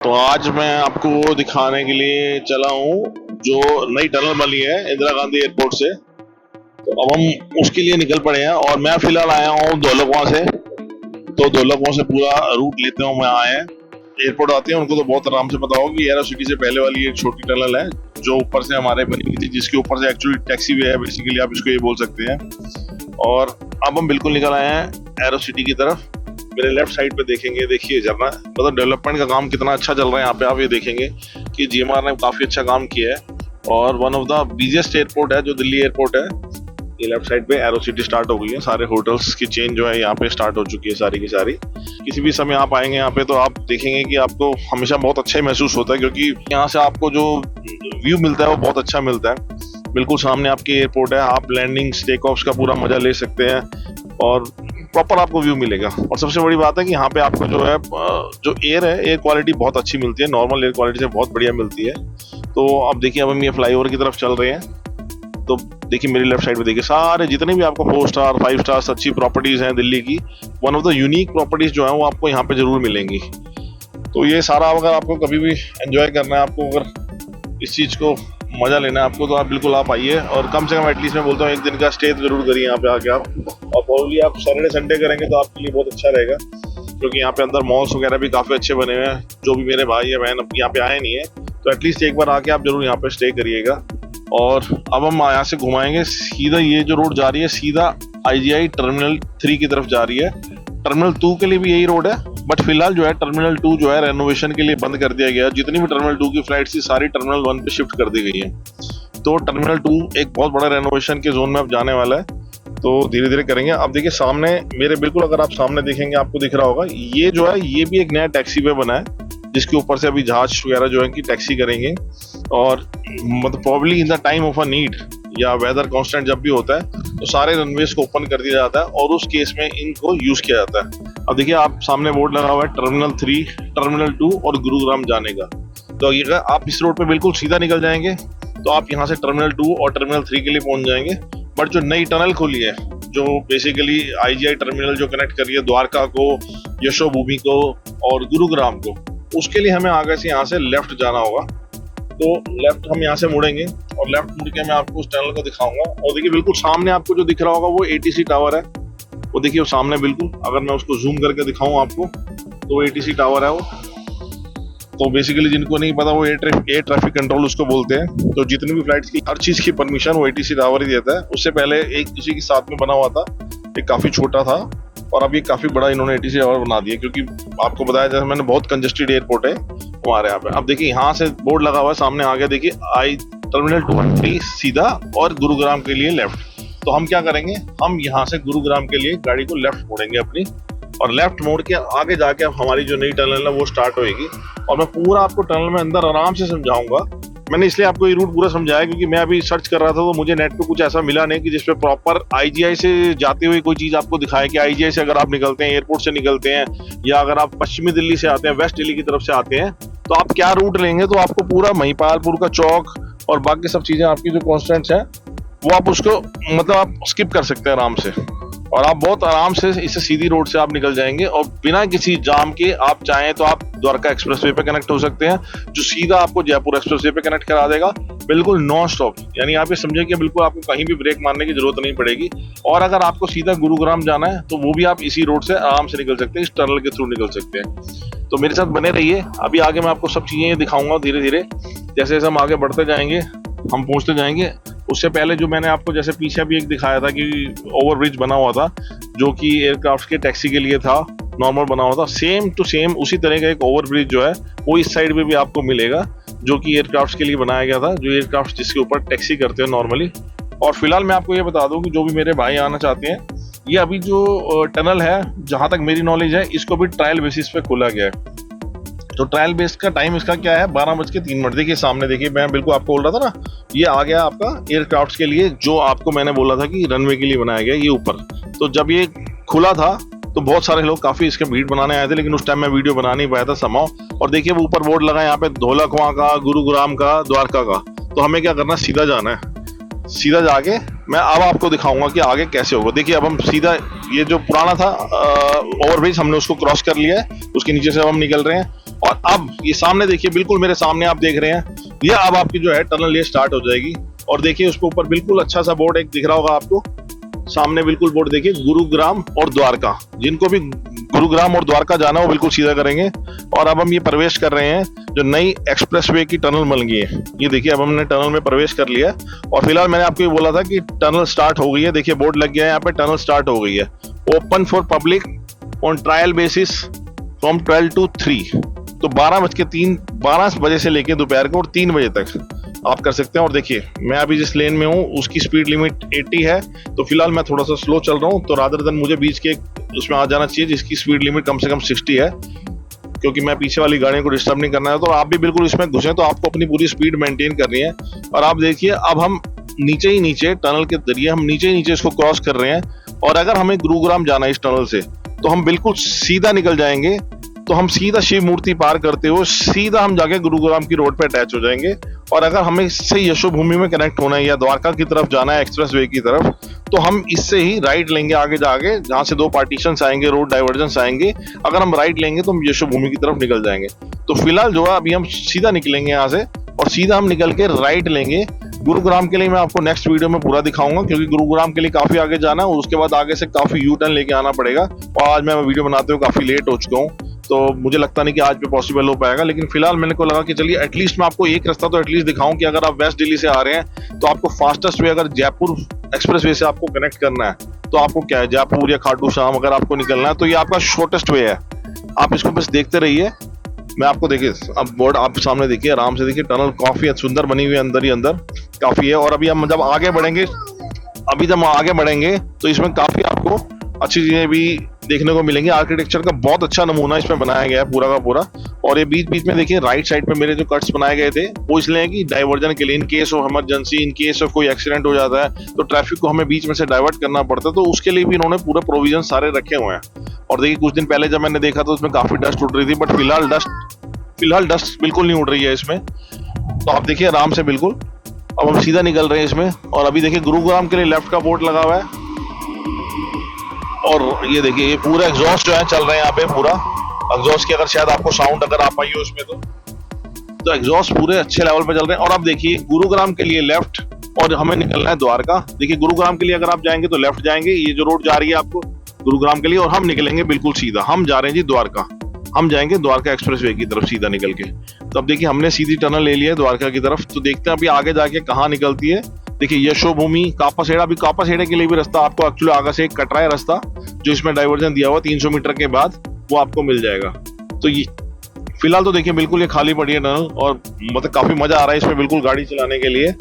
तो आज मैं आपको वो दिखाने के लिए चला हूँ जो नई टनल बनी है इंदिरा गांधी एयरपोर्ट से। तो अब हम उसके लिए निकल पड़े हैं और मैं फिलहाल आया हूँ दौलतवां से। तो दौलतवां से पूरा रूट लेते हुए मैं आए हैं। एयरपोर्ट आते हैं उनको तो बहुत आराम से पता होगा कि एरो सिटी से पहले वाली एक छोटी टनल है जो ऊपर से हमारे बनी हुई थी, जिसके ऊपर से एक्चुअली टैक्सी वे है, बेसिकली आप इसको ये बोल सकते हैं। और अब हम बिल्कुल निकल आए हैं एरो सिटी की तरफ। मेरे लेफ्ट साइड पे देखेंगे, देखिए झरना, मतलब डेवलपमेंट का काम कितना अच्छा चल रहा है यहाँ पे। आप ये देखेंगे कि जीएमआर ने काफी अच्छा काम किया है और one of the busiest airport है जो दिल्ली एयरपोर्ट है। ये लेफ्ट साइड पे एरो सिटी स्टार्ट हो गई है, सारे होटल्स की चेन जो है यहाँ पे स्टार्ट हो चुकी है सारी की सारी। किसी भी समय आप आएंगे यहाँ पे तो आप देखेंगे कि आपको हमेशा बहुत अच्छा ही महसूस होता है, क्योंकि यहाँ से आपको जो व्यू मिलता है वो बहुत अच्छा मिलता है। बिल्कुल सामने आपके एयरपोर्ट है, आप लैंडिंग्स टेक ऑफ्स का पूरा मजा ले सकते हैं और प्रॉपर आपको व्यू मिलेगा। और सबसे बड़ी बात है कि यहाँ पे आपको जो है जो एयर है, एयर क्वालिटी बहुत अच्छी मिलती है, नॉर्मल एयर क्वालिटी से बहुत बढ़िया मिलती है। तो अब देखिए, अब हम ये फ्लाईओवर की तरफ चल रहे हैं। तो देखिए मेरी लेफ्ट साइड पे देखिए सारे जितने भी आपको 4 स्टार 5 स्टार अच्छी प्रॉपर्टीज हैं दिल्ली की, one of the unique properties जो है वो आपको यहाँ पे जरूर मिलेंगी। तो ये सारा अगर आपको कभी भी एंजॉय करना है, आपको अगर इस चीज को मजा लेना है आपको, तो आप बिल्कुल आप आइए और कम से कम एटलीस्ट मैं बोलता हूँ 1 दिन का स्टे तो जरूर करिए यहाँ पे आके आप। और प्रॉब्ली आप सैटरडे संडे करेंगे तो आपके लिए बहुत अच्छा रहेगा, क्योंकि यहाँ पे अंदर मॉल्स वगैरह भी काफी अच्छे बने हुए हैं। जो भी मेरे भाई या बहन यहाँ पे आए नहीं है तो एटलीस्ट एक बार आके आप जरूर यहाँ पे स्टे करिएगा। और अब हम यहाँ से घुमाएंगे सीधा, ये जो रोड जा रही है सीधा IGI टर्मिनल 3 की तरफ जा रही है। टर्मिनल 2 के लिए भी यही रोड है, बट फिलहाल जो है टर्मिनल 2 जो है रेनोवेशन के लिए बंद कर दिया गया है। जितनी भी टर्मिनल 2 की फ्लाइट्स थी सारी टर्मिनल 1 पे शिफ्ट कर दी गई है। तो टर्मिनल 2 एक बहुत बड़ा रेनोवेशन के जोन में अब जाने वाला है, तो धीरे धीरे करेंगे। अब देखिए सामने मेरे बिल्कुल, अगर आप सामने देखेंगे आपको दिख रहा होगा, ये जो है ये भी एक नया टैक्सी वे बना है जिसके ऊपर से अभी जहाज वगैरह जो है कि टैक्सी करेंगे। और मतलब probably in the time of a need या वेदर कांस्टेंट जब भी होता है तो सारे रनवेज को ओपन कर दिया जाता है और उस केस में इनको यूज किया जाता है। अब देखिए आप सामने बोर्ड लगा हुआ है टर्मिनल 3, टर्मिनल 2 और गुरुग्राम जाने का। तो ये आप इस रोड पे बिल्कुल सीधा निकल जाएंगे तो आप यहाँ से टर्मिनल 2 और टर्मिनल 3 के लिए पहुंच जाएंगे। बट जो नई टनल खुली है जो बेसिकली IGI टर्मिनल जो कनेक्ट कर रही है द्वारका को, यशोभूमि को और गुरुग्राम को, उसके लिए हमें आगे से यहाँ से लेफ्ट जाना होगा। तो लेफ्ट हम यहाँ से मुड़ेंगे और लेफ्ट मुड़ के मैं आपको उस टनल को दिखाऊंगा। और देखिए बिल्कुल सामने आपको जो दिख रहा होगा वो ATC टावर है, वो देखिए वो सामने बिल्कुल, अगर मैं उसको जूम करके दिखाऊं आपको तो वो ATC टावर है वो। तो बेसिकली जिनको नहीं पता वो एयर ट्रैफिक कंट्रोल उसको बोलते हैं। तो जितनी भी फ्लाइट्स की हर चीज की परमिशन वो ATC टावर ही देता है। उससे पहले एक किसी के साथ में बना हुआ था, एक काफी छोटा था और अब ये काफी बड़ा इन्होंने ATC टावर बना दिया, क्योंकि आपको बताया जैसे मैंने बहुत कंजेस्टेड एयरपोर्ट है हमारे यहाँ पे। अब देखिए यहाँ से बोर्ड लगा हुआ है सामने, आगे देखिए टर्मिनल 2 सीधा और गुरुग्राम के लिए लेफ्ट। तो हम क्या करेंगे, हम यहाँ से गुरुग्राम के लिए गाड़ी को लेफ्ट मोड़ेंगे अपनी, और लेफ्ट मोड़ के आगे जाके अब हमारी जो नई टनल है वो स्टार्ट होगी। और मैं पूरा आपको टनल में अंदर आराम से समझाऊंगा। मैंने इसलिए आपको ये रूट पूरा समझाया क्योंकि मैं अभी सर्च कर रहा था तो मुझे नेट पे कुछ ऐसा मिला नहीं कि जिसपे प्रॉपर IGI से जाते हुए कोई चीज आपको दिखाए कि IGI से अगर आप निकलते हैं, एयरपोर्ट से निकलते हैं, या अगर आप पश्चिमी दिल्ली से आते हैं, वेस्ट दिल्ली की तरफ से आते हैं, तो आप क्या रूट लेंगे। तो आपको पूरा महिपालपुर का चौक और बाकी सब चीजें आपकी जो कॉन्स्टेंट्स हैं वो आप उसको मतलब आप स्किप कर सकते हैं आराम से, और आप बहुत आराम से इससे सीधी रोड से आप निकल जाएंगे और बिना किसी जाम के आप चाहें तो आप द्वारका एक्सप्रेसवे पे कनेक्ट हो सकते हैं, जो सीधा आपको जयपुर एक्सप्रेसवे पे कनेक्ट करा देगा, बिल्कुल नॉन स्टॉप। यानी आप ये समझे कि बिल्कुल आपको कहीं भी ब्रेक मारने की जरूरत नहीं पड़ेगी। और अगर आपको सीधा गुरुग्राम जाना है तो वो भी आप इसी रोड से आराम से निकल सकते हैं, इस टनल के थ्रू निकल सकते हैं। तो मेरे साथ बने रहिए, अभी आगे मैं आपको सब चीजें दिखाऊंगा धीरे धीरे। जैसे जैसे हम आगे बढ़ते जाएंगे हम पहुंचते जाएंगे। उससे पहले जो मैंने आपको जैसे पीछे भी एक दिखाया था कि ओवरब्रिज बना हुआ था जो कि एयरक्राफ्ट के टैक्सी के लिए था, नॉर्मल बना हुआ था, सेम टू सेम उसी तरह का एक ओवरब्रिज जो है वो इस साइड में भी आपको मिलेगा, जो कि एयरक्राफ्ट के लिए बनाया गया था, जो एयरक्राफ्ट जिसके ऊपर टैक्सी करते हैं नॉर्मली। और फिलहाल मैं आपको ये बता दूं कि जो भी मेरे भाई आना चाहते हैं, ये अभी जो टनल है जहां तक मेरी नॉलेज है इसको भी ट्रायल बेसिस पे खोला गया है। तो ट्रायल बेस का टाइम इसका क्या है, 12:03। देखिए सामने देखिए, मैं बिल्कुल आपको बोल रहा था ना, ये आ गया आपका एयरक्राफ्ट के लिए, जो आपको मैंने बोला था कि रनवे के लिए बनाया गया ये ऊपर। तो जब ये खुला था तो बहुत सारे लोग काफी इसके भीड़ बनाने आए थे, लेकिन उस टाइम मैं वीडियो बना नहीं पाया था समाओ। और देखिए वो ऊपर बोर्ड लगा है यहाँ पे धौलाकुआं का, गुरुग्राम का, द्वारका का। तो हमें क्या करना है, सीधा जाना है। सीधा जाके मैं अब आपको दिखाऊंगा कि आगे कैसे होगा। देखिए अब हम सीधा, ये जो पुराना था ओवरब्रिज हमने उसको क्रॉस कर लिया है, उसके नीचे से अब हम निकल रहे हैं और अब ये सामने देखिए, बिल्कुल मेरे सामने आप देख रहे हैं, ये अब आपकी जो है टनल ये स्टार्ट हो जाएगी। और देखिए उसके ऊपर बिल्कुल अच्छा सा बोर्ड एक दिख रहा होगा आपको सामने, बिल्कुल बोर्ड देखिए, गुरुग्राम और द्वारका। जिनको भी गुरुग्राम और द्वारका जाना है वो बिल्कुल सीधा करेंगे। और अब हम ये प्रवेश कर रहे हैं जो नई एक्सप्रेसवे की टनल बन गई है। ये देखिए अब हमने टनल में प्रवेश कर लिया। और फिलहाल मैंने आपको ये बोला था कि टनल स्टार्ट हो गई है। देखिए बोर्ड लग गया है यहाँ पे, टनल स्टार्ट हो गई है। Open for public on trial basis from 12 to 3। तो 12 बजे से लेके दोपहर को और 3 बजे तक आप कर सकते हैं। और देखिए मैं अभी जिस लेन में हूँ उसकी स्पीड लिमिट 80 है, तो फिलहाल मैं थोड़ा सा स्लो चल रहा हूँ। तो रादर देन मुझे बीच के उसमें आ जाना चाहिए जिसकी स्पीड लिमिट कम से कम 60 है, क्योंकि मैं पीछे वाली गाड़ियों को डिस्टर्ब नहीं करना है। तो आप भी बिल्कुल इसमें घुसे, तो आपको अपनी पूरी स्पीड मेंटेन करनी है। और आप देखिए अब हम नीचे ही नीचे टनल के जरिए हम नीचे ही नीचे इसको क्रॉस कर रहे हैं। और अगर हमें गुरुग्राम जाना है इस टनल से, तो हम बिल्कुल सीधा निकल जाएंगे। तो हम सीधा शिव मूर्ति पार करते हुए सीधा हम जाके गुरुग्राम की रोड पे अटैच हो जाएंगे। और अगर हमें इससे यशोभूमि में कनेक्ट होना है या द्वारका की तरफ जाना है एक्सप्रेस वे की तरफ, तो हम इससे ही राइट लेंगे आगे जाके, जहां से 2 पार्टीशन आएंगे, रोड डाइवर्जन आएंगे। अगर हम राइट लेंगे तो हम यशोभूमि की तरफ निकल जाएंगे। तो फिलहाल जो है अभी हम सीधा निकलेंगे यहाँ से और सीधा हम निकल के राइट लेंगे। गुरुग्राम के लिए मैं आपको नेक्स्ट वीडियो में पूरा दिखाऊंगा, क्योंकि गुरुग्राम के लिए काफी आगे जाना है और उसके बाद आगे से काफी यू टर्न लेके आना पड़ेगा। और आज मैं वीडियो बनाते हुए काफी लेट हो चुका हूँ, तो मुझे लगता नहीं कि आज पे पॉसिबल हो पाएगा। लेकिन फिलहाल मैंने को लगा कि चलिए एटलीस्ट मैं आपको एक रास्ता तो एटलीस्ट दिखाऊं कि अगर आप वेस्ट दिल्ली से आ रहे हैं तो आपको फास्टेस्ट वे अगर जयपुर एक्सप्रेस वे से आपको कनेक्ट करना है, तो आपको क्या है, जयपुर या खाटू श्याम अगर आपको निकलना है तो ये आपका शॉर्टेस्ट वे है। आप इसको बस देखते रहिए। मैं आपको देखिए अब बोर्ड आप सामने देखिए, आराम से देखिए, टनल काफी सुंदर बनी हुई है, अंदर ही अंदर काफी है। और अभी हम जब आगे बढ़ेंगे तो इसमें काफी आपको अच्छी चीजें भी देखने को मिलेंगी। आर्किटेक्चर का बहुत अच्छा नमूना इसमें बनाया गया है पूरा का पूरा। और ये बीच बीच में देखिए राइट साइड पे मेरे जो कट्स बनाए गए थे वो इसलिए कि डाइवर्जन के लिए, in case of emergency, in case of कोई एक्सीडेंट हो जाता है तो ट्रैफिक को हमें बीच में से डाइवर्ट करना पड़ता है, तो उसके लिए भी इन्होंने पूरे प्रोविजन सारे रखे हुए हैं। और देखिए कुछ दिन पहले जब मैंने देखा तो उसमें काफी डस्ट उड़ रही थी, बट फिलहाल डस्ट बिल्कुल नहीं उड़ रही है इसमें। तो आप देखिए आराम से बिल्कुल अब हम सीधा निकल रहे हैं इसमें। और अभी देखिए गुरुग्राम के लिए लेफ्ट का बोर्ड लगा हुआ है। और ये देखिए ये पूरा एग्जॉस्ट जो है चल रहे हैं यहाँ पे, पूरा एग्जॉस्ट की अगर शायद आपको साउंड अगर आप आई हो उसमें तो एग्जॉस्ट पूरे अच्छे लेवल पे चल रहे हैं। और अब देखिए गुरुग्राम के लिए लेफ्ट और हमें निकलना है द्वारका। देखिए गुरुग्राम के लिए अगर आप जाएंगे तो लेफ्ट जाएंगे, ये जो रोड जा रही है आपको गुरुग्राम के लिए, और हम निकलेंगे बिल्कुल सीधा, हम जा रहे हैं जी द्वारका, हम जाएंगे द्वारका एक्सप्रेस वे की तरफ सीधा निकल के। तो अब देखिए हमने सीधी टनल ले लिया है द्वारका की तरफ, तो देखते हैं अभी आगे जाके कहाँ निकलती है। देखिए यशोभूमि, कापासेड़ा, भी कापासेड़ा के लिए भी रास्ता आपको एक्चुअली आगे से एक कट रहा है रास्ता, जो इसमें डाइवर्जन दिया हुआ 300 मीटर के बाद वो आपको मिल जाएगा। तो ये फिलहाल तो देखिए बिल्कुल ये खाली पड़ी है टनल, और मतलब काफी मजा आ रहा है इसमें बिल्कुल गाड़ी चलाने के लिए।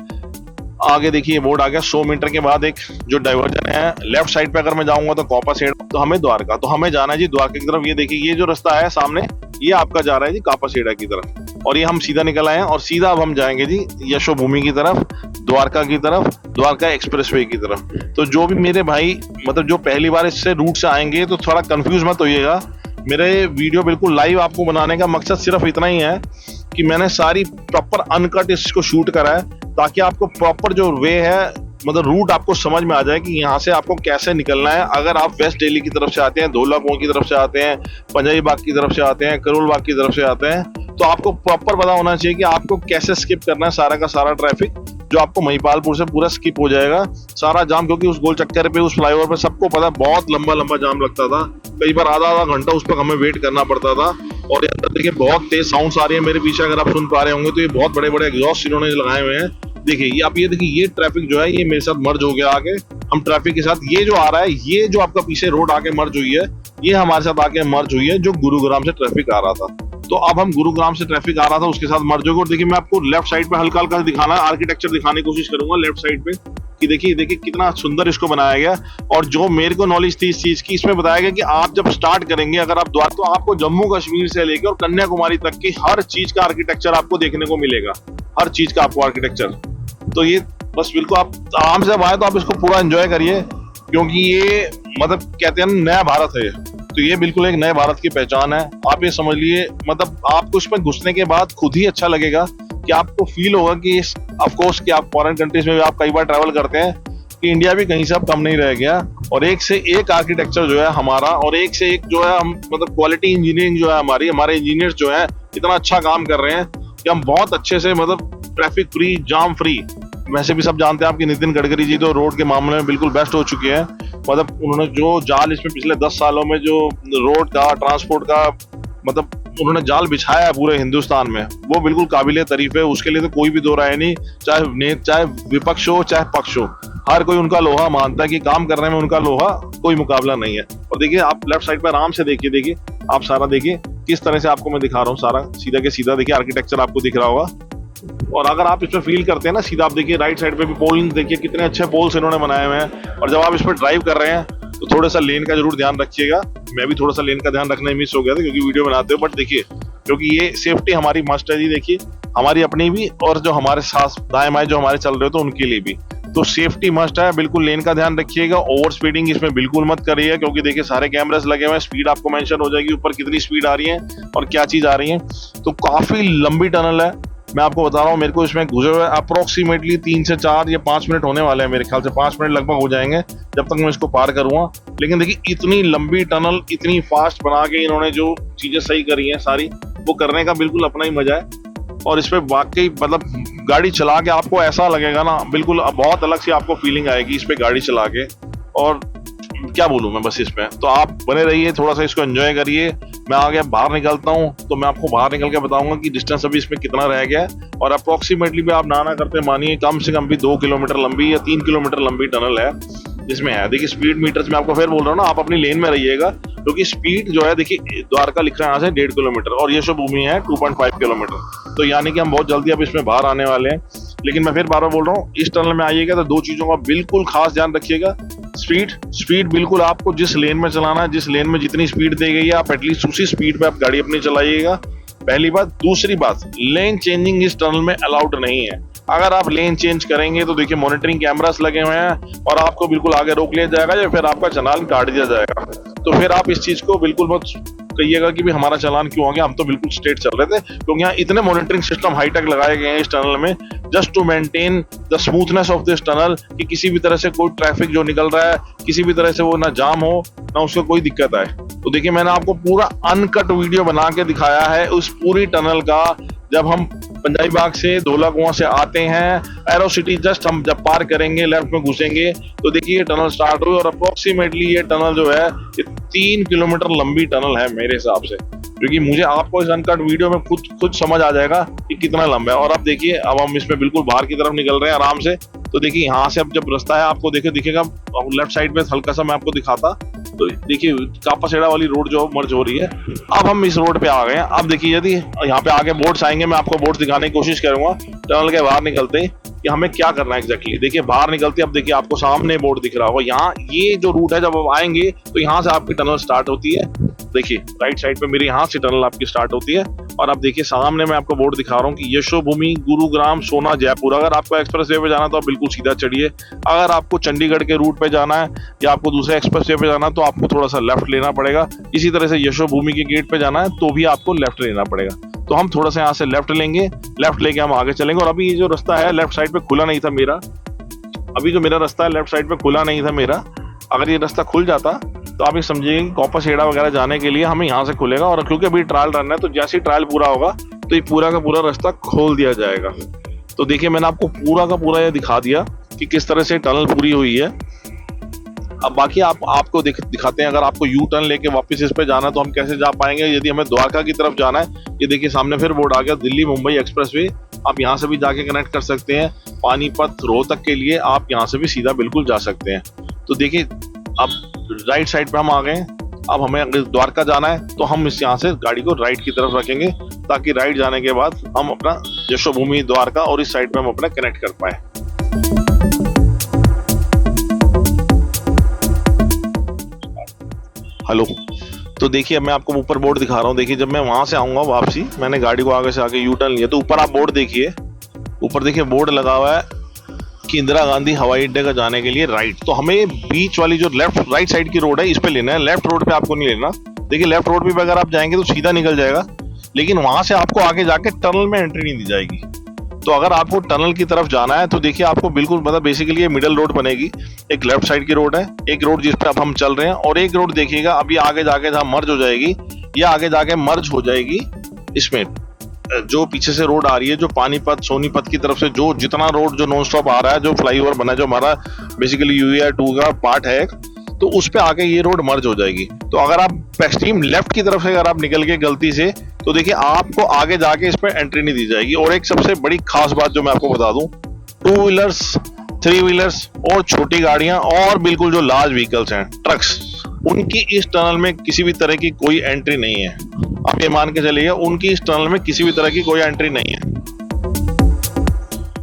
आगे देखिए बोर्ड आ गया, 100 मीटर के बाद एक जो डाइवर्जन है लेफ्ट साइड पे अगर मैं जाऊंगा तो कापासेड़ा, तो हमें द्वारका, तो हमें जाना है जी द्वारका की तरफ। ये देखिए ये जो रास्ता है सामने, ये आपका जा रहा है जी कापासेड़ा की तरफ, और ये हम सीधा निकल आए हैं और सीधा अब हम जाएंगे जी यशोभूमि की तरफ, द्वारका की तरफ, द्वारका एक्सप्रेसवे की तरफ। तो जो भी मेरे भाई मतलब जो पहली बार इससे रूट से आएंगे तो थोड़ा कंफ्यूज मत होइएगा। मेरे वीडियो बिल्कुल लाइव आपको बनाने का मकसद सिर्फ इतना ही है कि मैंने सारी प्रॉपर अनकट इसको शूट करा है, ताकि आपको प्रॉपर जो वे है मतलब रूट आपको समझ में आ जाए कि यहाँ से आपको कैसे निकलना है। अगर आप वेस्ट दिल्ली की तरफ से आते हैं, धौला कुआं की तरफ से आते हैं, पंजाबी बाग की तरफ से आते हैं, करोल बाग की तरफ से आते हैं, तो आपको प्रॉपर पता होना चाहिए कि आपको कैसे स्किप करना है सारा का सारा ट्रैफिक, जो आपको महिपालपुर से पूरा स्किप हो जाएगा सारा जाम। क्योंकि उस गोल चक्कर पे, उस फ्लाईओवर पे सबको पता बहुत लंबा लंबा जाम लगता था, कई बार आधा घंटा उस पर हमें वेट करना पड़ता था। और अंदर देखिए बहुत तेज साउंड्स आ रही है मेरे पीछे, अगर आप सुन पा रहे होंगे तो ये बहुत बड़े बड़े एग्जॉस्ट इन्होंने लगाए हुए हैं। देखिए ये आप ये देखिए ये ट्रैफिक जो है ये मेरे साथ मर्ज हो गया आगे, हम ट्रैफिक के साथ, ये जो आ रहा है, ये जो आपका पीछे रोड आके मर्ज हुई है, ये हमारे साथ आके मर्ज हुई है जो गुरुग्राम से ट्रैफिक आ रहा था। तो अब हम गुरुग्राम से ट्रैफिक आ रहा था उसके साथ मर्ज होगा। और देखिए मैं आपको लेफ्ट साइड पे हल्का हल्का दिखाना, आर्किटेक्चर दिखाने की कोशिश करूंगा लेफ्ट साइड पे, कि देखिए कितना सुंदर इसको बनाया गया। और जो मेरे को नॉलेज थी इस चीज की, इसमें बताया गया कि आप जब स्टार्ट करेंगे अगर आप द्वार, तो आपको जम्मू कश्मीर से लेकर और कन्याकुमारी तक की हर चीज का आर्किटेक्चर आपको देखने को मिलेगा, हर चीज का आपको आर्किटेक्चर। तो ये बस बिल्कुल आप आराम से आए तो आप इसको पूरा एंजॉय करिए, क्योंकि ये मतलब कहते हैं नया भारत है, तो ये बिल्कुल एक नए भारत की पहचान है। आप ये समझ लिए, मतलब आपको इसमें घुसने के बाद खुद ही अच्छा लगेगा कि आपको फील होगा कि ऑफ कोर्स कि आप फॉरेन कंट्रीज में भी आप कई बार ट्रैवल करते हैं कि इंडिया भी कहीं से अब कम नहीं रह गया, और एक से एक आर्किटेक्चर जो है हमारा, और एक से एक जो है हम मतलब क्वालिटी इंजीनियरिंग जो है हमारे इंजीनियर्स जो है इतना अच्छा काम कर रहे हैं कि हम बहुत अच्छे से मतलब ट्रैफिक फ्री, जाम फ्री। वैसे भी सब जानते हैं आपकी नितिन गडकरी जी तो रोड के मामले में बिल्कुल बेस्ट हो चुके हैं। मतलब उन्होंने जो जाल इसमें पिछले 10 सालों में जो रोड का, ट्रांसपोर्ट का मतलब उन्होंने जाल बिछाया है पूरे हिंदुस्तान में, वो बिल्कुल काबिले तारीफ है। उसके लिए तो कोई भी दो राय नहीं, चाहे विपक्ष हो चाहे पक्ष हो, हर कोई उनका लोहा मानता है कि काम करने में उनका लोहा कोई मुकाबला नहीं है। और देखिए आप लेफ्ट साइड पर आराम से देखिए आप सारा देखिए किस तरह से आपको मैं दिखा रहा हूँ, सारा सीधा के सीधा देखिए आर्किटेक्चर आपको दिख रहा होगा। और अगर आप इसमें फील करते हैं ना, सीधा आप देखिए राइट साइड पे भी पोल देखिए, कितने अच्छे पोल्स इन्होंने बनाए हुए हैं। और जब आप इस पर ड्राइव कर रहे हैं तो थोड़ा सा लेन का जरूर ध्यान रखिएगा। मैं भी थोड़ा सा लेन का ध्यान रखना मिस हो गया था क्योंकि वीडियो बनाते हो, बट देखिए क्योंकि ये सेफ्टी हमारी मस्ट है जी। देखिए हमारी अपनी भी और जो हमारे साथ दाएं बाएं जो हमारे चल रहे हो तो उनके लिए भी तो सेफ्टी मस्ट है। बिल्कुल लेन का ध्यान रखिएगा, ओवर स्पीडिंग इसमें बिल्कुल मत करिए क्योंकि देखिए सारे कैमरास लगे हुए हैं, स्पीड आपको मेंशन हो जाएगी ऊपर कितनी स्पीड आ रही है और क्या चीज आ रही है। तो काफी लंबी टनल है, मैं आपको बता रहा हूँ। मेरे को इसमें घुसे हुए अप्रोक्सीमेटली 3 से 4 या 5 मिनट होने वाले हैं, मेरे ख्याल से 5 मिनट लगभग हो जाएंगे जब तक मैं इसको पार करूंगा। लेकिन देखिए इतनी लंबी टनल इतनी फास्ट बना के इन्होंने जो चीजें सही करी हैं सारी, वो करने का बिल्कुल अपना ही मजा है। और इस पे वाकई मतलब गाड़ी चला के आपको ऐसा लगेगा ना, बिल्कुल बहुत अलग सी आपको फीलिंग आएगी इस पे गाड़ी चला के। और क्या बोलूं मैं बस इसमें, तो आप बने रहिए, थोड़ा सा इसको एंजॉय करिए। मैं आगे बाहर निकलता हूं तो मैं आपको बाहर निकल के बताऊंगा कि डिस्टेंस अभी इसमें कितना रह गया है। और अप्रोक्सीमेटली भी आप ना करते मानिए कम से कम भी 2 किलोमीटर लंबी या 3 किलोमीटर लंबी टनल है जिसमें है। देखिए स्पीड मीटर्स में आपको फिर बोल रहा हूँ ना, आप अपनी लेन में रहिएगा क्योंकि स्पीड जो है देखिए द्वारका लिख रहा है यहाँ से 1.5 किलोमीटर और ये यशोभूमि है 2.5 किलोमीटर। तो यानी कि हम बहुत जल्दी अब इसमें बाहर आने वाले हैं। लेकिन मैं फिर बार बार बोल रहा हूँ, इस टनल में आइएगा तो 2 चीजों का बिल्कुल खास ध्यान रखिएगा। स्पीड बिल्कुल आपको जिस लेन में चलाना है, जिस लेन में जितनी स्पीड दी गई है आप एटलीस्ट उसी स्पीड पे आप गाड़ी अपनी चलाइएगा, पहली बात। दूसरी बात, लेन चेंजिंग इस टनल में अलाउड नहीं है। अगर आप लेन चेंज करेंगे तो देखिए मॉनिटरिंग कैमरास लगे हुए हैं और आपको बिल्कुल आगे रोक लिया जाएगा या फिर आपका चालान काट दिया जाएगा। तो फिर आप इस चीज को बिल्कुल मत कहिएगा कि भी हमारा चालान क्यों हो गया, हम तो बिल्कुल स्ट्रेट चल रहे थे। क्योंकि यहाँ इतने मॉनिटरिंग सिस्टम हाईटेक लगाए गए हैं इस टनल में just to maintain the smoothness of this tunnel, कि किसी भी तरह से कोई ट्रैफिक जो निकल रहा है किसी भी तरह से वो ना जाम हो ना उसको कोई दिक्कत आए। तो देखिए मैंने आपको पूरा अनकट वीडियो बना के दिखाया है उस पूरी टनल का। जब हम पंजाबी बाग से धोला कुआं से आते हैं, एरो सिटी जस्ट हम जब पार करेंगे लेफ्ट में घुसेंगे तो देखिए ये टनल स्टार्ट हुई। और अप्रोक्सीमेटली ये टनल जो है ये 3 किलोमीटर लंबी टनल है मेरे हिसाब से, क्योंकि मुझे आपको इस अनकट वीडियो में खुद समझ आ जाएगा कि कितना लंबा है। और अब देखिए अब हम इसमें बिल्कुल बाहर की तरफ निकल रहे हैं आराम से। तो देखिए यहाँ से अब जब रास्ता है आपको दिखेगा लेफ्ट साइड में हल्का सा मैं आपको दिखाता, तो देखिए कापासेड़ा वाली रोड जो मर्ज हो रही है। अब हम इस रोड पे आ गए हैं। अब देखिए यदि यहाँ पे आगे बोर्ड्स आएंगे, मैं आपको बोर्ड्स दिखाने की कोशिश करूंगा टनल के बाहर निकलते कि हमें क्या करना है एग्जैक्टली। देखिए बाहर निकलते अब देखिए आपको सामने बोर्ड दिख रहा होगा, यहाँ ये जो रूट है जब आप आएंगे तो यहाँ से आपकी टनल स्टार्ट होती है। देखिए राइट साइड पे मेरी यहाँ से टनल आपकी स्टार्ट होती है। और अब देखिए सामने मैं आपको बोर्ड दिखा रहा हूँ कि यशोभूमि गुरुग्राम सोना जयपुर। अगर आपको एक्सप्रेस वे पे जाना तो आप बिल्कुल सीधा चढ़िए, अगर आपको चंडीगढ़ के रूट पे जाना है या आपको दूसरे एक्सप्रेस वे पे जाना है तो आपको थोड़ा सा लेफ्ट लेना पड़ेगा। इसी तरह से यशोभूमि के गेट पे जाना है तो भी आपको लेफ्ट लेना पड़ेगा। तो हम थोड़ा सा यहाँ से लेफ्ट लेंगे, लेफ्ट लेके हम आगे चलेंगे। और अभी ये जो रास्ता है लेफ्ट साइड पे खुला नहीं था मेरा, अभी जो मेरा रास्ता है लेफ्ट साइड पे खुला नहीं था मेरा। अगर ये रास्ता खुल जाता तो आप ये समझिए कि कापासेड़ा वगैरह जाने के लिए हमें यहाँ से खुलेगा। और क्योंकि अभी ट्रायल रन है तो जैसे ही ट्रायल पूरा होगा तो ये पूरा का पूरा रास्ता खोल दिया जाएगा। तो देखिए मैंने आपको पूरा का पूरा ये दिखा दिया कि किस तरह से टनल पूरी हुई है। अब बाकी आपको दिखाते हैं, अगर आपको यू टर्न लेके वापस इस पे जाना है तो हम कैसे जा पाएंगे। यदि हमें द्वारका की तरफ जाना है, ये देखिए सामने फिर बोर्ड आ गया दिल्ली मुंबई एक्सप्रेसवे, आप यहाँ से भी जाके कनेक्ट कर सकते हैं। पानीपत रोहतक के लिए आप यहाँ से भी सीधा बिल्कुल जा सकते हैं। तो देखिए अब राइट साइड पे हम आ गए हैं। अब हमें अगर द्वारका जाना है तो हम इस यहाँ से गाड़ी को राइट की तरफ रखेंगे ताकि राइट जाने के बाद हम अपना यशोभूमि द्वारका और इस साइड पे हम अपना कनेक्ट कर पाए। हेलो, तो देखिए मैं आपको ऊपर बोर्ड दिखा रहा हूँ। देखिए जब मैं वहां से आऊंगा वापसी, मैंने गाड़ी को आगे से आके यू टर्न लिया तो ऊपर आप बोर्ड देखिए, ऊपर देखिए बोर्ड लगा हुआ है कि इंदिरा गांधी हवाई अड्डे का जाने के लिए राइट। तो हमें बीच वाली जो राइट साइड की रोड है इस पे लेना है, लेफ्ट रोड पे आपको नहीं लेना। देखिए लेफ्ट रोड पे अगर आप जाएंगे तो सीधा निकल जाएगा, लेकिन वहां से आपको आगे जाके टनल में एंट्री नहीं दी जाएगी। तो अगर आपको टनल की तरफ जाना है तो देखिए आपको बिल्कुल मतलब बेसिकली ये मिडल रोड बनेगी। एक लेफ्ट साइड की रोड है, एक रोड जिस पे अब हम चल रहे हैं, और एक रोड देखिएगा अभी आगे जाके जहाँ मर्ज हो जाएगी, ये आगे जाके मर्ज हो जाएगी इसमें जो पीछे से रोड आ रही है, जो पानीपत सोनीपत की तरफ से जो जितना रोड जो नॉन स्टॉप आ रहा है, जो फ्लाईओवर बना है, जो हमारा बेसिकली UER2 का पार्ट है, तो उस पे आके ये रोड मर्ज हो जाएगी। तो अगर आप एक्सट्रीम लेफ्ट की तरफ से अगर आप निकल के गलती से, तो देखिए आपको आगे जाके इस पे एंट्री नहीं दी जाएगी। और एक सबसे बड़ी खास बात जो मैं आपको बता दूं, 2 व्हीलर्स, 3 व्हीलर्स और छोटी गाड़ियां और बिल्कुल जो लार्ज व्हीकल्स हैं, ट्रक्स, उनकी इस टनल में किसी भी तरह की कोई एंट्री नहीं है। आप ये मान के चलिए, उनकी इस टनल में किसी भी तरह की कोई एंट्री नहीं है।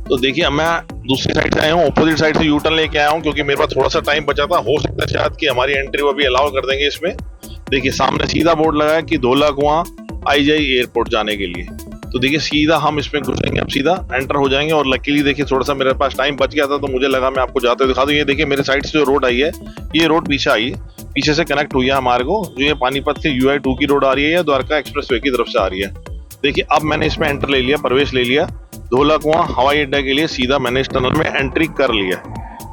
तो देखिए मैं दूसरी साइड से आया हूँ, ऑपोजिट साइड से यू टर्न लेके आया हूँ, क्योंकि मेरे पास थोड़ा सा टाइम बचा था। हो सकता है शायद कि हमारी एंट्री वो भी अलाउ कर देंगे इसमें। देखिए सामने सीधा बोर्ड लगा है कि धौलाकुआं IGI एयरपोर्ट जाने के लिए। तो देखिए सीधा हम इसमें घुसेंगे, अब सीधा एंटर हो जाएंगे। और लकीली देखिए थोड़ा सा मेरे पास टाइम बच गया था, तो मुझे लगा मैं आपको जाते हुए दिखा दूं। ये देखिए मेरे साइड से जो रोड आई है, ये रोड पीछे आई है, पीछे से कनेक्ट हुई है हमारे को। जो ये पानीपत से UI2 की रोड आ रही है या द्वारका एक्सप्रेसवे की तरफ से आ रही है। देखिए अब मैंने इसमें एंटर ले लिया, प्रवेश ले लिया। धौलाकुआं हवाई अड्डा के लिए सीधा मैंने इस टनल में एंट्री कर लिया।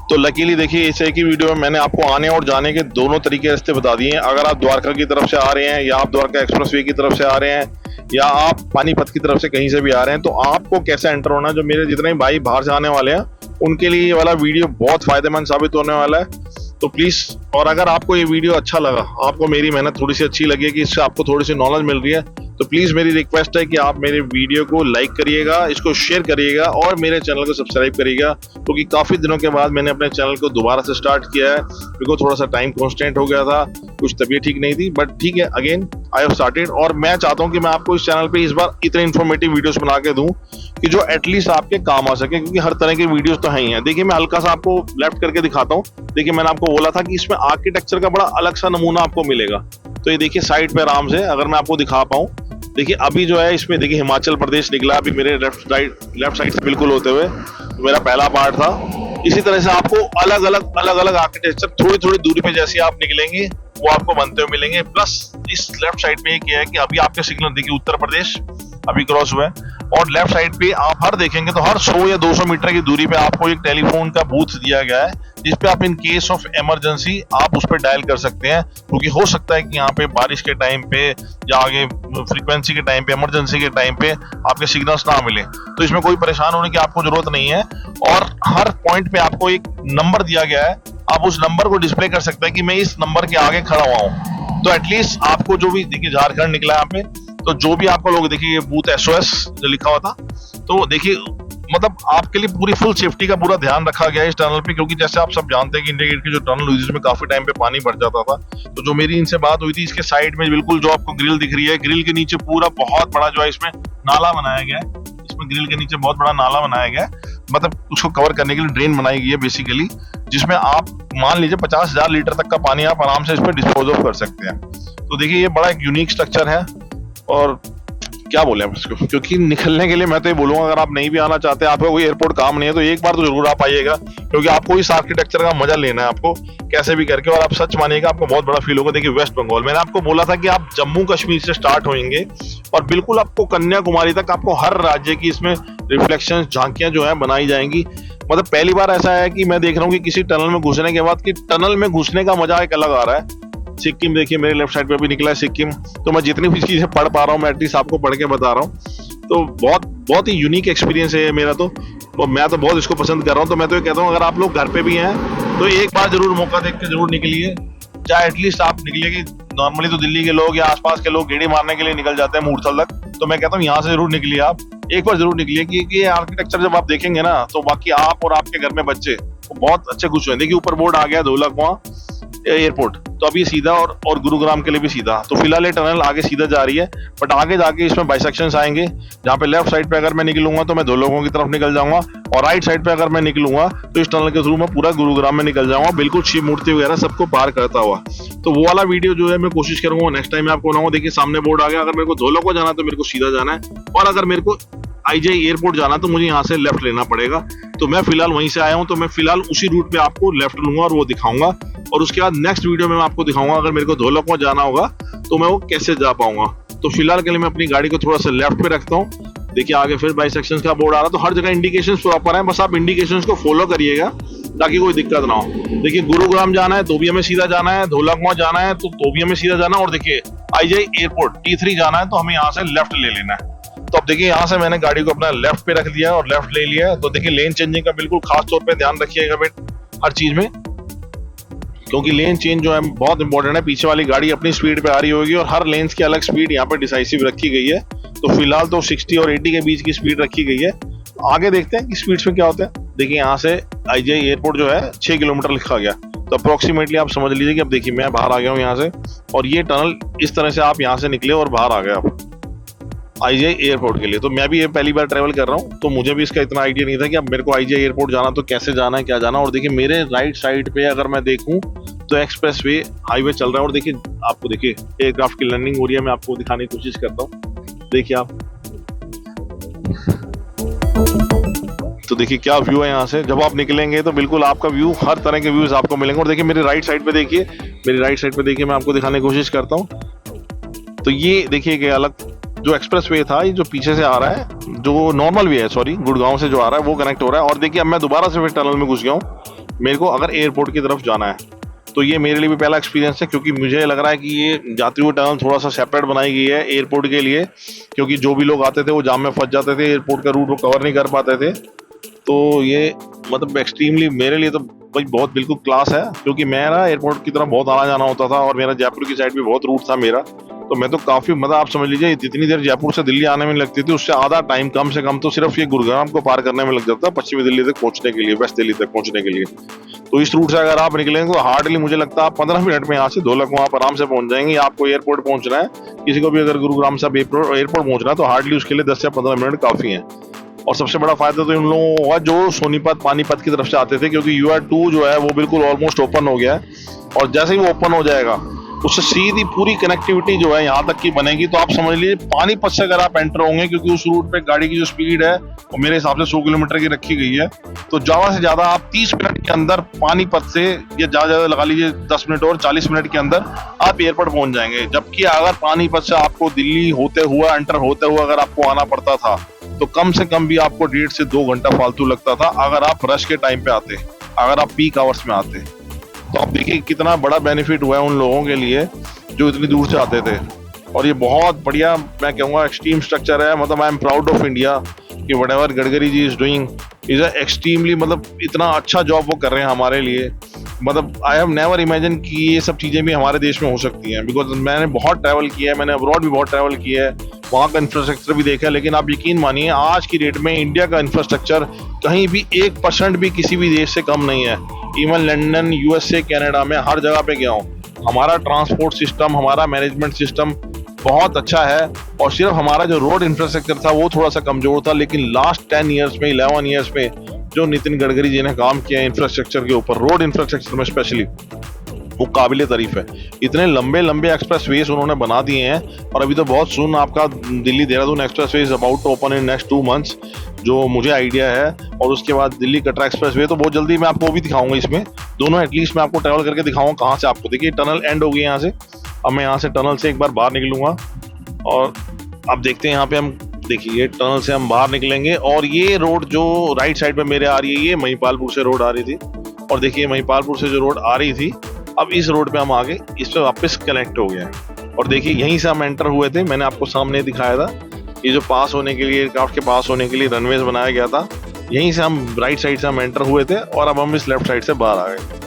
तो लकीली देखिए इस एक ही वीडियो में मैंने आपको आने और जाने के दोनों तरीके रास्ते बता दिए हैं। अगर आप द्वारका की तरफ से आ रहे हैं, या आप द्वारका एक्सप्रेसवे की तरफ से आ रहे हैं, या आप पानीपत की तरफ से कहीं से भी आ रहे हैं, तो आपको कैसे एंटर होना है। जो मेरे जितने भाई बाहर से आने वाले हैं, उनके लिए ये वाला वीडियो बहुत फायदेमंद साबित होने वाला है। तो प्लीज, और अगर आपको ये वीडियो अच्छा लगा, आपको मेरी मेहनत थोड़ी सी अच्छी लगी, कि इससे आपको थोड़ी सी नॉलेज मिल रही है, तो प्लीज मेरी रिक्वेस्ट है कि आप मेरे वीडियो को लाइक करिएगा, इसको शेयर करिएगा और मेरे चैनल को सब्सक्राइब करिएगा। क्योंकि काफी दिनों के बाद मैंने अपने चैनल को दोबारा से स्टार्ट किया है, क्योंकि थोड़ा सा टाइम कॉन्स्टेंट हो गया था, कुछ तबीयत ठीक नहीं थी, बट ठीक है, अगेन आई हैव स्टार्टेड। और मैं चाहता हूँ कि मैं आपको इस चैनल पे इस बार इतने इन्फॉर्मेटिव वीडियोस बना के दूं कि जो एटलीस्ट आपके काम आ सके, क्योंकि हर तरह के वीडियोस तो हैं ही हैं। देखिए मैं हल्का सा आपको लेफ्ट करके दिखाता हूँ। देखिए मैंने आपको बोला था कि इसमें आर्किटेक्चर का बड़ा अलग सा नमूना आपको मिलेगा। तो ये देखिए साइड पे आराम से अगर मैं आपको दिखा पाऊँ, देखिए अभी जो है इसमें देखिए हिमाचल प्रदेश निकला अभी मेरे लेफ्ट साइड से बिल्कुल होते हुए, मेरा पहला पार्ट था। इसी तरह से आपको अलग अलग आर्किटेक्चर थोड़ी थोड़ी दूरी पे जैसे आप निकलेंगे वो आपको बनते हुए मिलेंगे। प्लस इस लेफ्ट साइड पे क्या है कि अभी आपके सिग्नल देखिए उत्तर प्रदेश अभी क्रॉस हुआ है, और लेफ्ट साइड पे आप हर देखेंगे तो हर 100 या 200 मीटर की दूरी पे आपको एक टेलीफोन का बूथ दिया गया है, जिसपे आप इन केस ऑफ इमरजेंसी आप उस पर डायल कर सकते हैं। क्योंकि हो सकता है कि यहाँ पे बारिश के टाइम पे या आगे फ्रीक्वेंसी के टाइम पे, इमरजेंसी के टाइम पे आपके सिग्नल्स ना मिले, तो इसमें कोई परेशान होने की आपको जरूरत नहीं है। और हर पॉइंट पे आपको एक नंबर दिया गया है, आप उस नंबर को डिस्प्ले कर सकते हैं कि मैं इस नंबर के आगे खड़ा हुआ हूँ। तो एटलीस्ट आपको जो भी देखिए झारखंड निकला यहाँ पे, तो जो भी आपको लोग देखिए बूथ SOS जो लिखा हुआ था, तो देखिए मतलब आपके लिए पूरी फुल सेफ्टी का पूरा ध्यान रखा गया है इस टनल पे। क्योंकि जैसे आप सब जानते हैं कि इंडिया गेट की जो टनल हुई जिसमें काफी टाइम पे पानी भर जाता था, तो जो मेरी इनसे बात हुई थी, इसके साइड में बिल्कुल जो आपको ग्रिल दिख रही है, ग्रिल के नीचे पूरा बहुत बड़ा जो है इसमें नाला बनाया गया है। इसमें ग्रिल के नीचे बहुत बड़ा नाला बनाया गया है, मतलब उसको कवर करने के लिए ड्रेन बनाई गई है बेसिकली, जिसमें आप मान लीजिए 50,000 लीटर तक का पानी आप आराम से इस पर डिस्पोज ऑफ कर सकते हैं। तो देखिए ये बड़ा एक यूनिक स्ट्रक्चर है। और क्या बोले हम इसको, क्योंकि निकलने के लिए मैं तो ये बोलूंगा, अगर आप नहीं भी आना चाहते, आपका कोई एयरपोर्ट काम नहीं है, तो एक बार तो जरूर आप आइएगा, क्योंकि आपको इस आर्किटेक्चर का मजा लेना है आपको कैसे भी करके। और आप सच मानिएगा आपको बहुत बड़ा फील होगा। देखिए वेस्ट बंगाल, मैंने आपको बोला था कि आप जम्मू कश्मीर से स्टार्ट होंगे और बिल्कुल आपको कन्याकुमारी तक आपको हर राज्य की इसमें रिफ्लेक्शन झांकियां जो है बनाई जाएंगी। मतलब पहली बार ऐसा है कि मैं देख रहा हूँ कि किसी टनल में घुसने के बाद कि टनल में घुसने का मजा एक अलग आ रहा है। सिक्किम देखिए मेरे लेफ्ट साइड पे भी निकला है सिक्किम। तो मैं जितनी भी चीजें पढ़ पा रहा हूँ मैं एटलीस्ट आपको पढ़ के बता रहा हूँ। तो बहुत ही यूनिक एक्सपीरियंस है मेरा तो मैं तो बहुत इसको पसंद कर रहा हूँ। तो मैं तो ये कहता हूँ अगर आप लोग घर पे भी हैं तो एक बार जरूर मौका देख के जरूर निकलिए। चाहे एटलीस्ट आप निकलिए कि नॉर्मली तो दिल्ली के लोग या आसपास के लोग गेड़ी मारने के लिए निकल जाते हैं मूर्थल तक, तो मैं कहता हूँ यहाँ से जरूर निकलिए, आप एक बार जरूर निकलिए। क्योंकि ये आर्किटेक्चर जब आप देखेंगे ना तो बाकी आप और आपके घर में बच्चे तो बहुत अच्छे खुश हुए। देखिए ऊपर बोर्ड आ गया धौलाकुआं एयरपोर्ट, तो अभी सीधा और गुरुग्राम के लिए भी सीधा। तो फिलहाल ये टनल आगे सीधा जा रही है, बट आगे जाके इसमें बाइसेक्शंस आएंगे जहाँ पे लेफ्ट साइड पे अगर मैं निकलूंगा तो मैं धौलाकुआं की तरफ निकल जाऊंगा, और राइट साइड पे अगर मैं निकलूंगा तो इस टनल के थ्रू मैं पूरा गुरुग्राम में निकल जाऊंगा, बिल्कुल शिव मूर्ति वगैरह सबको पार करता हुआ। तो वो वाला वीडियो जो है मैं कोशिश करूंगा नेक्स्ट टाइम मैं आपको बनाऊंगा। देखिए सामने बोर्ड आ गया, अगर मेरे को धौलाकुआं जाना तो मेरे को सीधा जाना है, और अगर मेरे को IGI एयरपोर्ट जाना तो मुझे यहाँ से लेफ्ट लेना पड़ेगा। तो मैं फिलहाल वहीं से आया हूँ, तो मैं फिलहाल उसी रूट पे आपको लेफ्ट लूंगा और वो दिखाऊंगा। और उसके बाद नेक्स्ट वीडियो में मैं आपको दिखाऊंगा अगर मेरे को धौलाकुआं जाना होगा तो मैं वो कैसे जा पाऊंगा। तो फिलहाल के लिए मैं अपनी गाड़ी को थोड़ा सा लेफ्ट पे रखता हूँ। देखिए आगे फिर बाइसेक्शंस का बोर्ड आ रहा है, तो हर जगह इंडिकेशंस प्रॉपर है, बस आप इंडिकेशंस को फॉलो करिएगा। ताकि कोई दिक्कत ना हो। देखिए गुरुग्राम जाना है तो भी हमें सीधा जाना है, ढोलकगांव जाना है तो भी हमें सीधा जाना है, और देखिए आईजीआई एयरपोर्ट T3 जाना है तो हमें यहाँ से लेफ्ट ले लेना है। तो अब देखिए यहाँ से मैंने गाड़ी को अपना लेफ्ट पे रख दिया और लेफ्ट ले लिया। तो देखिए लेन चेंजिंग का बिल्कुल खास तौर पे ध्यान रखिएगा हर चीज में, क्योंकि लेन चेंज जो है बहुत इंपॉर्टेंट है। पीछे वाली गाड़ी अपनी स्पीड पे आ रही होगी और हर लेन्स की अलग स्पीड यहाँ पे डिसाइसिव रखी गई है। तो फिलहाल तो 60 और 80 के बीच की स्पीड रखी गई है। आगे देखते हैं कि स्पीड्स में क्या होता है। देखिए यहाँ से आईजीआई एयरपोर्ट जो है 6 किलोमीटर लिखा गया, तो अप्रोक्सीमेटली आप समझ लीजिए कि अब देखिए मैं बाहर आ गया हूँ यहाँ से, और ये टनल इस तरह से आप यहाँ से निकले और बाहर आ गए आप आईजीआई एयरपोर्ट के लिए। तो मैं भी ये पहली बार ट्रैवल कर रहा हूँ, तो मुझे भी इसका इतना आइडिया नहीं था कि अब मेरे को आईजीआई एयरपोर्ट जाना तो कैसे जाना है, क्या जाना। और देखिए मेरे राइट साइड पे अगर मैं देखूँ तो एक्सप्रेस वे हाईवे चल रहा है, और देखिए आपको देखिए एयरक्राफ्ट की लैंडिंग हो रही है। मैं आपको दिखाने की कोशिश करता हूँ, देखिए आप, तो देखिए क्या व्यू है यहाँ से। जब आप निकलेंगे तो बिल्कुल आपका व्यू, हर तरह के व्यूज आपको मिलेंगे। और देखिए मेरी राइट साइड पे देखिए, मेरी राइट साइड पे देखिए, मैं आपको दिखाने की कोशिश करता हूँ। तो ये देखिए कि अलग जो एक्सप्रेस वे था, ये जो पीछे से आ रहा है, जो नॉर्मल वे है, सॉरी गुड़गांव से जो आ रहा है वो कनेक्ट हो रहा है। और देखिए अब मैं दोबारा से फिर टनल में घुस गया हूँ। मेरे को अगर एयरपोर्ट की तरफ जाना है तो ये मेरे लिए भी पहला एक्सपीरियंस है, क्योंकि मुझे लग रहा है कि ये जाती हुई टनल थोड़ा सा सेपरेट बनाई गई है एयरपोर्ट के लिए, क्योंकि जो भी लोग आते थे वो जाम में फंस जाते थे, एयरपोर्ट का रूट वो कवर नहीं कर पाते थे। तो ये मतलब एक्सट्रीमली मेरे लिए तो भाई बहुत बिल्कुल क्लास है, क्योंकि मैं ना एयरपोर्ट की तरफ बहुत आना जाना होता था और मेरा जयपुर की साइड भी बहुत रूट था मेरा। तो मैं तो काफी मतलब आप समझ लीजिए जितनी देर जयपुर से दिल्ली आने में लगती थी उससे आधा टाइम कम से कम तो सिर्फ ये गुरुग्राम को पार करने में लग जाता है, पश्चिमी दिल्ली तक पहुंचने के लिए, वेस्ट दिल्ली तक पहुंचने के लिए। तो इस रूट से अगर आप निकलेंगे तो हार्डली मुझे लगता है आप 15 मिनट में यहाँ से ढोलकगांव आप आराम से पहुंच जाएंगे। आपको एयरपोर्ट पहुंचना है, किसी को भी अगर गुरुग्राम से एयरपोर्ट पहुंचना है तो हार्डली उसके लिए 10 से 15 मिनट काफी है। और सबसे बड़ा फायदा तो इन लोगों को जो सोनीपत पानीपत की तरफ से आते थे, क्योंकि UR2 जो है वो बिल्कुल ऑलमोस्ट ओपन हो गया है, और जैसे ही वो ओपन हो जाएगा उससे सीधी पूरी कनेक्टिविटी जो है यहाँ तक की बनेगी। तो आप समझ लीजिए पानीपत से अगर आप एंटर होंगे, क्योंकि उस रूट पे गाड़ी की जो स्पीड है वो मेरे हिसाब से 100 किलोमीटर की रखी गई है, तो ज्यादा से ज्यादा आप 30 मिनट के अंदर पानीपत से, या ज्यादा लगा लीजिए 10 मिनट और 40 मिनट के अंदर आप एयरपोर्ट पहुंच जाएंगे। जबकि अगर पानीपत से आपको दिल्ली होते हुए, एंटर होते हुए अगर आपको आना पड़ता था तो कम से कम भी आपको 1.5 से 2 घंटा फालतू लगता था, अगर आप रश के टाइम पे आते, अगर आप पीक आवर्स में आते। तो आप देखिए कितना बड़ा बेनिफिट हुआ है उन लोगों के लिए जो इतनी दूर से आते थे। और ये बहुत बढ़िया, मैं कहूँगा एक्सट्रीम स्ट्रक्चर है। मतलब I am proud of India कि whatever Gadkari ji is doing is extremely, मतलब इतना अच्छा जॉब वो कर रहे हैं हमारे लिए। मतलब आई हैव नेवर इमेजिन कि ये सब चीज़ें भी हमारे देश में हो सकती हैं, बिकॉज मैंने बहुत ट्रैवल किया है, मैंने अब्रॉड भी बहुत ट्रैवल किया है, वहाँ का इंफ्रास्ट्रक्चर भी देखा है। लेकिन आप यकीन मानिए आज की डेट में इंडिया का इंफ्रास्ट्रक्चर कहीं भी 1% भी किसी भी देश से कम नहीं है। इवन लंदन, USA, कनाडा में हर जगह पे गया हूँ, हमारा ट्रांसपोर्ट सिस्टम, हमारा मैनेजमेंट सिस्टम बहुत अच्छा है। और सिर्फ हमारा जो रोड इंफ्रास्ट्रक्चर था वो थोड़ा सा कमजोर था, लेकिन लास्ट 10 ईयर्स में, 11 ईयर्स में जो नितिन गडकरी जी ने काम किया इंफ्रास्ट्रक्चर के ऊपर, रोड इंफ्रास्ट्रक्चर में स्पेशली, वो काबिले तारीफ है। इतने लंबे लंबे एक्सप्रेस वेज उन्होंने बना दिए हैं, और अभी तो बहुत सुन आपका Delhi Dehradun expressway is about to open in next 2 months, जो मुझे आइडिया है। और उसके बाद दिल्ली कटरा एक्सप्रेस वे तो बहुत जल्दी मैं आपको वो भी दिखाऊंगा। इसमें दोनों एटलीस्ट मैं आपको ट्रैवल करके दिखाऊंगा कहाँ से आपको। देखिए टनल एंड हो गई यहाँ से, अब मैं यहाँ से टनल से एक बार बाहर निकलूंगा, और अब देखते हैं यहाँ पे हम, देखिए टनल से हम बाहर निकलेंगे। और ये रोड जो राइट साइड पे मेरे आ रही है, ये महिपालपुर से रोड आ रही थी, और देखिए महिपालपुर से जो रोड आ रही थी, अब इस रोड पे हम आगे इस पे वापस कनेक्ट हो गए हैं। और देखिए यहीं से हम एंटर हुए थे, मैंने आपको सामने दिखाया था, ये जो पास होने के लिए, एयरक्राफ्ट के पास होने के लिए रनवेज बनाया गया था, यहीं से हम राइट साइड से हम एंटर हुए थे, और अब हम इस लेफ्ट साइड से बाहर आ गए।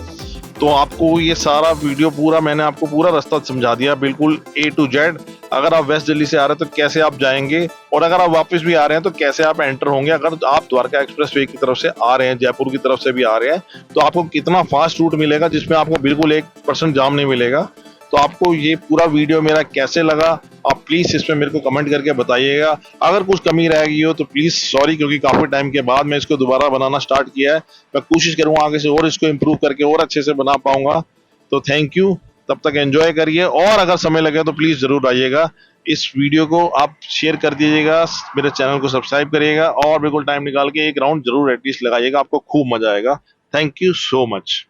तो आपको ये सारा वीडियो पूरा, मैंने आपको पूरा रास्ता समझा दिया बिल्कुल A to Z। अगर आप वेस्ट दिल्ली से आ रहे हैं तो कैसे आप जाएंगे, और अगर आप वापस भी आ रहे हैं तो कैसे आप एंटर होंगे। अगर आप द्वारका एक्सप्रेस वे की तरफ से आ रहे हैं, जयपुर की तरफ से भी आ रहे हैं, तो आपको कितना फास्ट रूट मिलेगा जिसमें आपको बिल्कुल 1% जाम नहीं मिलेगा। तो आपको ये पूरा वीडियो मेरा कैसे लगा, आप प्लीज इसमें मेरे को कमेंट करके बताइएगा। अगर कुछ कमी रह गई हो तो प्लीज सॉरी, क्योंकि काफी टाइम के बाद मैं इसको दोबारा बनाना स्टार्ट किया है। मैं कोशिश करूंगा आगे से और इसको इम्प्रूव करके और अच्छे से बना पाऊंगा। तो थैंक यू, तब तक एंजॉय करिए, और अगर समय लगे तो प्लीज जरूर आइएगा। इस वीडियो को आप शेयर कर दीजिएगा, मेरे चैनल को सब्सक्राइब करिएगा, और बिल्कुल टाइम निकाल के एक राउंड जरूर एटलीस्ट लगाइएगा, आपको खूब मजा आएगा। Thank you so much.